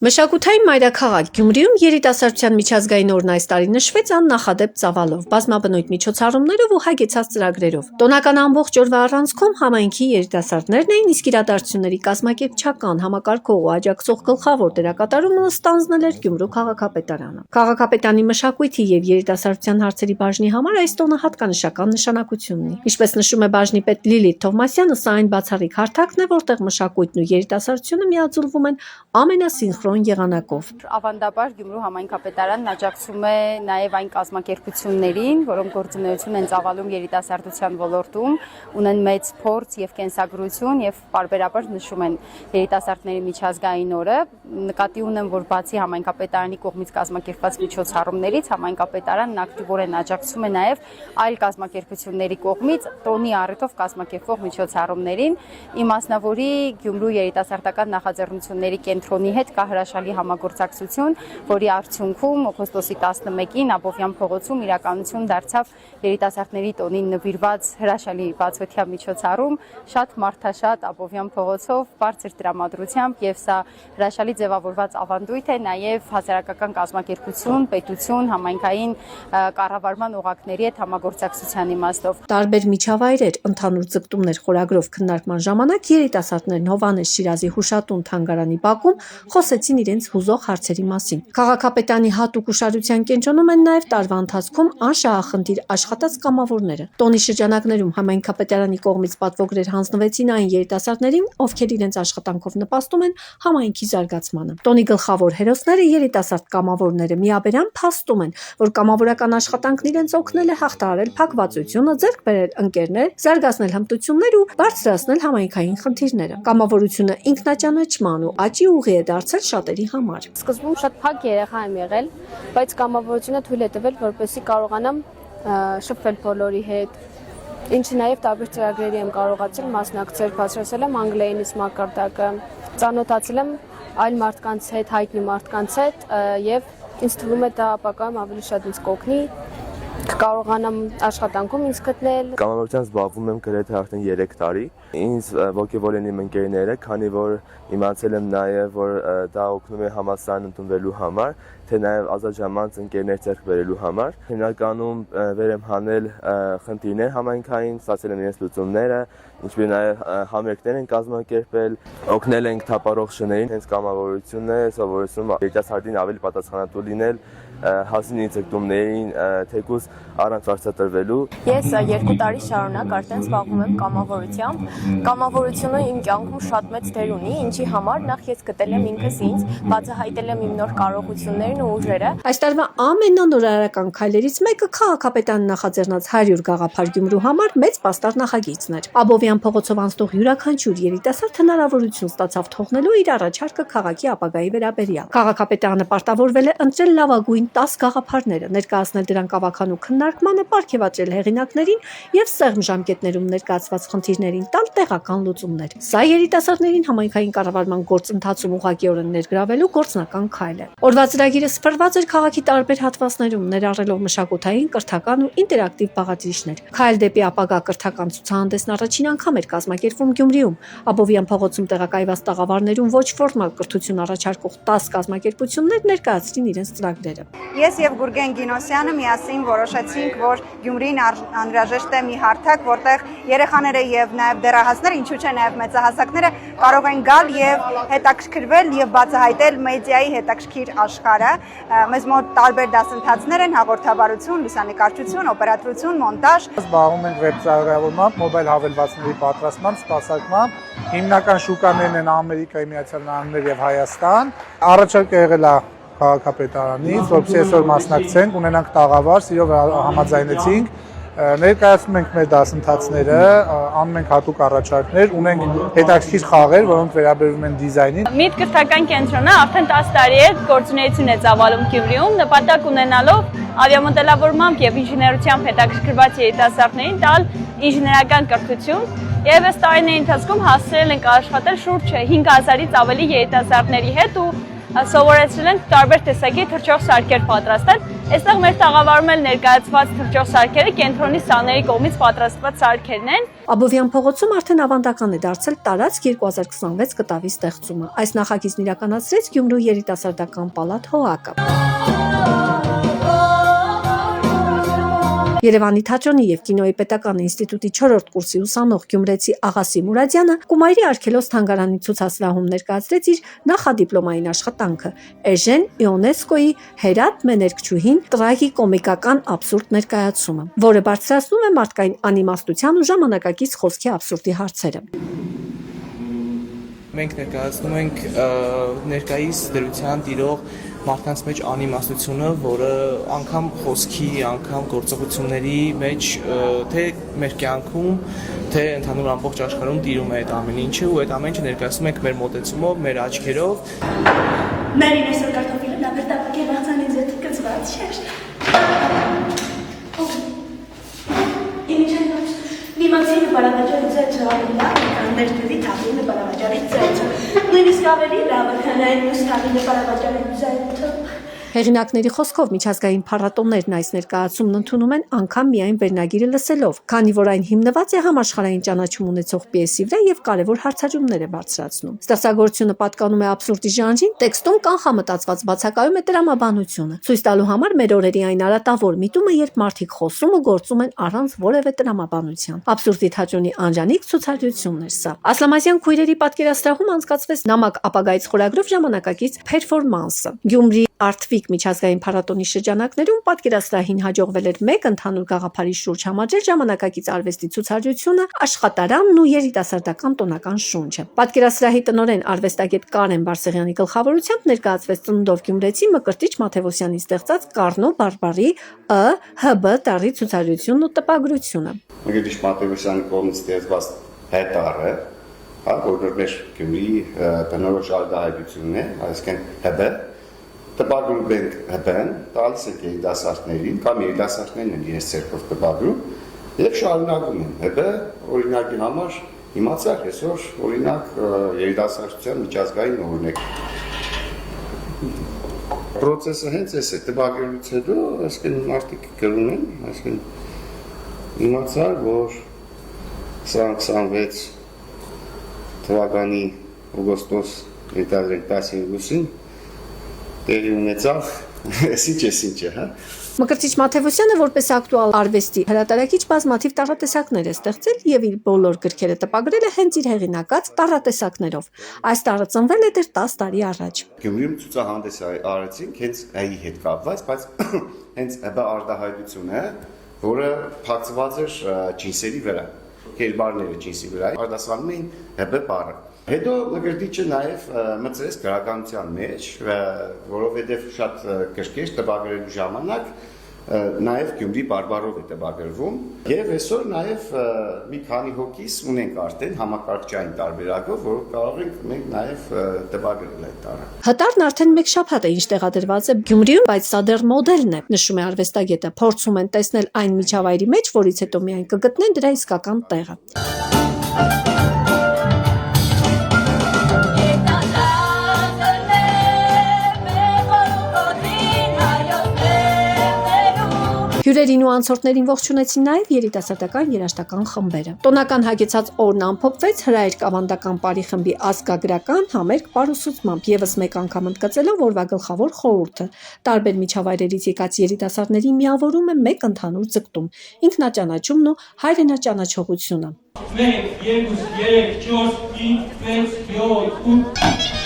Մշակութային մայրաքաղաք Գյումրիում երիտասարդության միջազգային օրն այս տարի նշվեց աննախադեպ ծավալով, բազմաբնույթ միջոցառումներով ու հագեցած ծրագրերով։ Տոնական ամբողջ օրվա առանցքում համայնքի երիտասարդներն էին, իսկ իրադարձությունների կազմակերպչական, համակարգող ու աջակցող գլխավոր դերակատարումը ստանձնել էր Գյումրու քաղաքապետարանը։ Քաղաքապետարանի մշակույթի եւ երիտասարդության հարցերի բաժնի համար այս տոնը հատկանշական նշանակություն ունի։ Ինչպես նշում է բաժնի պետ Լիլիթ Թովմասյանը, սա այն բացառիկ հարթակն է, որտեղ մշակույթն ու երիտասարդությունը միաձուլվում են ամենասինխրոն եղանակով։ Ավանդաբար Գյումրու համայնքապետարանն աջակցում է նաև այն կազմակերպություններին, որոնք գործունեություն են ծավալում երիտասարդության ոլորտում, ունեն մեծ փորձ եւ կենսագրություն եւ պարբերաբար նշում են երիտասարդների միջազգային օրը։ Նկատի ունեմ, որ բացի համայնքապետարանի կողմից կազմակերպված միջոցառումներից, համայնքապետարանն ակտիվորեն աջակցում է նաև այլ կազմակերպությունների կողմից տոնի առիթով կազմակերպվող միջոցառումներին։ Իմասնավորի Գյումրու երիտասարդական նախաձեռնությունների կենտրոնի հետ կա հրաշալի համագործակցություն, որի արդյունքում օգոստոսի 11-ին Աբովյան փողոցում իրականություն դարձավ երիտասարդների տոնին նվիրված հրաշալի բացօթյա միջոցառում, շատ մարդաշատ Աբովյան փողոցով, բարձր տրամադրությամբ, եւ սա հրաշալի ձևավորված ավանդույթ է նաև հասարակական կազմակերպություն, պետություն, համայնքային կառավարման օղակների հետ համագործակցության իմաստով։ Տարբեր միջավայրեր, ընդհանուր ձգտումներ խորագրով քննարկման ժամանակ երիտասարդներն Հովհաննես Շիրազի հուշատուն թանգարանի բակում խոսեցին իրենց հուզող հարցերի մասին։ Քաղաքապետարանի հատուկ ուշադրության կենտրոնում են նաև տարվա ընթացքում անշահախնդիր աշխատած կամավորները։ Տոնի շրջանակներում համայնքապետարանի կողմից պատվոգրեր հանձնվեցին այն երիտասարդներին, ովքեր իրենց աշխատանքով նպաստում են համայնքի զարգացմանը։ Տոնի գլխավոր հերոսները երիտասարդ կամավորները միաբերան փաստում են, որ կամավորական աշխատանքն իրենց օգնել է հաղթահարել փակվածությունը, ձեռք բերել ընկերներ, զարգացնել հմտություններ ու բարձրացնել համայնքային խնդիրները։ Կամավորությունը ինքնաճանաչման ու աճի ուղի է դարձել շատերի համար։ Սկզբում շատ փակ երեխա եմ եղել, բայց կամավորությունը թույլ է տվել, որպեսզի կարողանամ շփվել բոլորի հետ, ինչը նաև տարբեր ծրագրերի եմ կարողացել մասնակցել, բարձրացել եմ անգլերենից մակարդակը, ծանոթացել եմ այլ մարդկանց հետ, հայտնի մարդկանց հետ եւ ինձ թվում է դա ապագայում ավելի շատ ինձ կօգնի, կարողանամ աշխատանքում ինձ գտնել։ Կամավորությամբ զբաղվում եմ գրեթե արդեն 3 տարի։ Ինձ ոգևորեն իմ ընկերները, քանի որ իմացել եմ նաև, որ դա օգնում է համալսարան ընդունվելու համար, թե նաև ազատ ժամանակ ընկերներ ձեռք բերելու համար։ Հիմնականում վեր եմ հանել խնդիրներ համայնքային, ստացել եմ իրենց լուծումները, ինչպես նաև համերգներ են կազմակերպել, օգնել ենք թափառող շներին։ Հենց կամավորությունն է սովորեցնում երիտասարդին ավելի պատասխանատու լինել հասնի ձգտումներին, թեկուզ առանց վարձատրվելու։ Ես 2 տարի շարունակ արդեն զբաղվում եմ կամավորությամբ։ Կամավորությունը իմ կյանքում շատ մեծ դեր ունի, ինչի համար նախ ես գտել եմ ինքս ինձ, բացահայտել եմ իմ նոր կարողություններն ու ուժերը։ Այս տարվա ամենանորարարական քայլերից մեկը քաղաքապետարանի նախաձեռնած 100 գաղափար Գյումրու համար մեծ պաստառ նախագիծն էր։ Աբովյան փողոցով անցնող յուրաքանչյուր երիտասարդ հնարավորություն ստացավ թողնելու իր առաջարկը քաղաքի ապագայի վերաբերյալ։ Քաղաքապետարանը պարտավորվել է ընտրել լավագույն 10 գաղափարները, ներկայացնել դրանք ավականու քննարկմանը, պարգևատրել հեղինակներին եւ սեղմ ժամկետներում ներկայացված խնդիրներին տալ տեղական լուծումներ։ Սա երիտասարդներին համայնքային կառավարման գործընթացում ուղղակիորեն ներգրավելու գործնական քայլ է։ Օրվա ծրագիրը սփռված էր քաղաքի տարբեր հատվածներում, ներառելով մշակութային, կրթական ու ինտերակտիվ բաղադրիչներ։ Քայլ դեպի ապագա կրթական ցուցահանդեսն առաջին անգամ էր կազմակերպվում Գյումրիում։ Աբովյան փողոցում տեղակայված տաղավարներում ոչ ֆորմալ կրթություն առաջարկող 10 կազմակերպություններ ներկայացրին իրենց ծրագրերը։ Ես եւ Գուրգեն Գինոսյանը միասին որոշեցինք, որ Գյումրին անհրաժեշտ է մի հարթակ, որտեղ երեխաները եւ նաեւ դեռահասները, ինչու՞ չէ նաեւ մեծահասակները կարող են գալ եւ հետաքրքրվել եւ բացահայտել մեդիայի հետաքրքիր աշխարհը։ Մեզ մոտ տարբեր դասընթացներ են՝ հաղորդավարություն, լուսանկարչություն, օպերատորություն, մոնտաժ։ Զբաղվում ենք վեբ ծրագրավորմամբ, մոբայլ հավելվածների պատրաստմամբ, սպասարկմամբ։ Հիմնական շուկաներն են Ամերիկայի Միացյալ Նահանգներ եւ Հայաստան։ Առաջարկը եղել է քաղաքապետարանից, որպեսզի այսօր մասնակցենք, ունենանք տաղավար, սիրով համաձայնեցինք, ներկայացնում ենք մեր դասընթացները, անում ենք հատուկ առաջարկներ, ունենք հետաքրքիր խաղեր, որոնք վերաբերում են դիզայնին։ Միտ կրթական կենտրոնը արդեն 10 տարի է գործունեություն է ծավալում Գյումրիում, նպատակ ունենալով ավիամոդելավորմամբ եւ ինժեներությամբ հետաքրքրված երիտասարդներին տալ ինժեներական կրթություն, եւ այս տարիների ընթացքում հասցրել ենք աշխատել շուրջ 5000-ից ավելի երիտասարդների հետ ու սովորեցրել ենք տարբեր տեսակի թռչող սարքեր պատրաստել։ Այստեղ մեր տաղավարում էլ ներկայացված թռչող սարքերը կենտրոնի սաների կողմից պատրաստված սարքերն են։ Աբովյան փողոցում արդեն ավանդական է դարձել տարածք 2026 կտավի ստեղծումը։ Այս նախագիծն իրականացրեց Գյումրու երիտասարդական պալատ ՀՕԱԿ-ը։ Երևանի թատրոնի եւ կինոյի պետական ինստիտուտի 4-րդ կուրսի ուսանող գյումրեցի Աղասի Մուրադյանը Կումայրի արգելոց թանգարանի ցուցասրահում ներկայացրեց իր նախադիպլոմային աշխատանքը Էժեն Իոնեսկոյի Հերատ մեներկչուհին տրագիկոմիկական աբսուրդ ներկայացումը, որը բարձրացնում է մարդկային անիմաստության ու ժամանակակից խոսքի աբսուրդի հարցերը։ Մենք ներկայացնում ենք ներկայիս դրության տիրող մարդկանց մեջ անիմաստությունը, որը անգամ խոսքի, անգամ գործողությունների մեջ, թե մեր կյանքում, թե ընդհանուր ամբողջ աշխարհում տիրում է այդ ամեն ինչը, ու այդ ամեն ինչը ներկայացնում ենք մեր մոտեցումով, մեր աչքերով։ Մերին այսօր կարտոֆիլը նավերտապակի վաղցանից հետ կծված չէր։ Դիմացինը բարավաճարի ձեծը ավելա, ներքևի թավինը բարավաճարի ձեծը, նույնիսկ ավելի լավը, քան այն մյուս թավինը բարավաճարի ձեծը։ Հեղինակների խոսքով միջազգային փառատոներն այս ներկայացումն ընդունում են անգամ միայն վերնագիրը լսելով, քանի որ այն հիմնված է համաշխարհային ճանաչում ունեցող պիեսի վրա եւ կարեւոր հարցադրումներ է բարձրացնում։ Ստեղծագործությունը պատկանում է աբսուրդի ժանրին, տեքստում կանխամտածված բացակայում է տրամաբանությունը, ցույց տալու համար մեր օրերի այն արատավոր միտումը, երբ մարդիկ խոսում ու գործում են առանց որևէ տրամաբանության։ Աբսուրդի թատրոնի անջանիկ ցուցադրությունն էր սա։ Ասլամազյան քույրերի պատկերասրահում անցկացվեց նամակ ապագայից խորագրով ժամանակակից պերֆորմանսը։ Գյումրի Արտվիկ միջազգային փառատոնի շրջանակներում պատկերասրահին հաջողվել էր մեկ ընդհանուր գաղափարի շուրջ համադրել ժամանակակից արվեստի ցուցադրությունը, աշխատարանն ու երիտասարդական տոնական շունչը։ Պատկերասրահի տնօրեն արվեստագետ Կարեն Բարսեղյանի գլխավորությամբ ներկայացվեց ծննդով գյումրեցի Մկրտիչ Մաթևոսյանի ստեղծած Կառնո Բարբարի ԸՀԲ տարի ցուցադրությունն ու տպագրությունը։ Մկրտիչ Մաթևոսյանի կողմից ստեղծված հետառը, որը մեր Գյումրիի բնորոշ արտահայտությունն է, այսինքն ՀԲ տպագրում ենք ՀԲ-ն, տալիս ենք երիտասարդներին, կամ երիտասարդներն են իրենց ձեռքով տպագրում եւ շարունակում են ՀԲ օրինակի համար իմացար այսօր օրինակ երիտասարդության միջազգային օրն է։ Պրոցեսը հենց էս է, տպագրելուց հետո, այսինքն մարդիկ գրում են, այսինքն իմացար, որ 2026 թվականի օգոստոս 2015-ին տեղի ունեցավ, ինչ է, հա։ Մկրտիչ Մաթևոսյանը որպես ակտուալ արվեստի հրատարակիչ բազմաթիվ տառատեսակներ է ստեղծել եւ իր բոլոր գրքերը տպագրել է հենց իր հեղինակած տառատեսակներով։ Այս տառը ծնվել է դեռ 10 տարի առաջ։ Գյումրիում ցուցահանդես արեցինք հենցայի հետ կապված, բայց հենց ՀԲ արտահայտությունը, որը փակցված էր ջինսերի վրա, կերպարները ջինսի վրա, արտասանում էին ՀԲ բառը։ Հետո Մկրտիչը նաև մտցրեց գրականության մեջ, որովհետև շատ գրքեր տպագրելու ժամանակ նաև Գյումրի բարբառով է տպագրվում, եւ այսօր նաև մի քանի հոգիս ունենք արդեն համակարգչային տարբերակով, որ կարող ենք մենք նաև տպագրել այդ տառը։ Հտառն արդեն մեկ շաբաթ է ինչ տեղադրված է Գյումրիում, բայց սա դեռ մոդելն է, նշում է արվեստագետը, փորձում են տեսնել այն միջավայրի մեջ, որից հետո միայն կգտնեն դրա իսկական տեղը։ Հյուրերին ու անցորդներին ողջունեցին նաև երիտասարդական երաժշտական խմբերը։ Տոնական հագեցած օրն ամփոփվեց հրայերկ ավանդական պարի խմբի ազգագրական համերգ պարուսուցմամբ, եւս մեկ անգամ ընդգծելով օրվա գլխավոր խորհուրդը։ Տարբեր միջավայրերից եկած երիտասարդներին միավորում է մեկ ընդհանուր ձգտում՝ ինքնաճանաչումն ու հայրենաճանաչողությունը։ 1, 2, 3, 4, 5, 6, 7, 8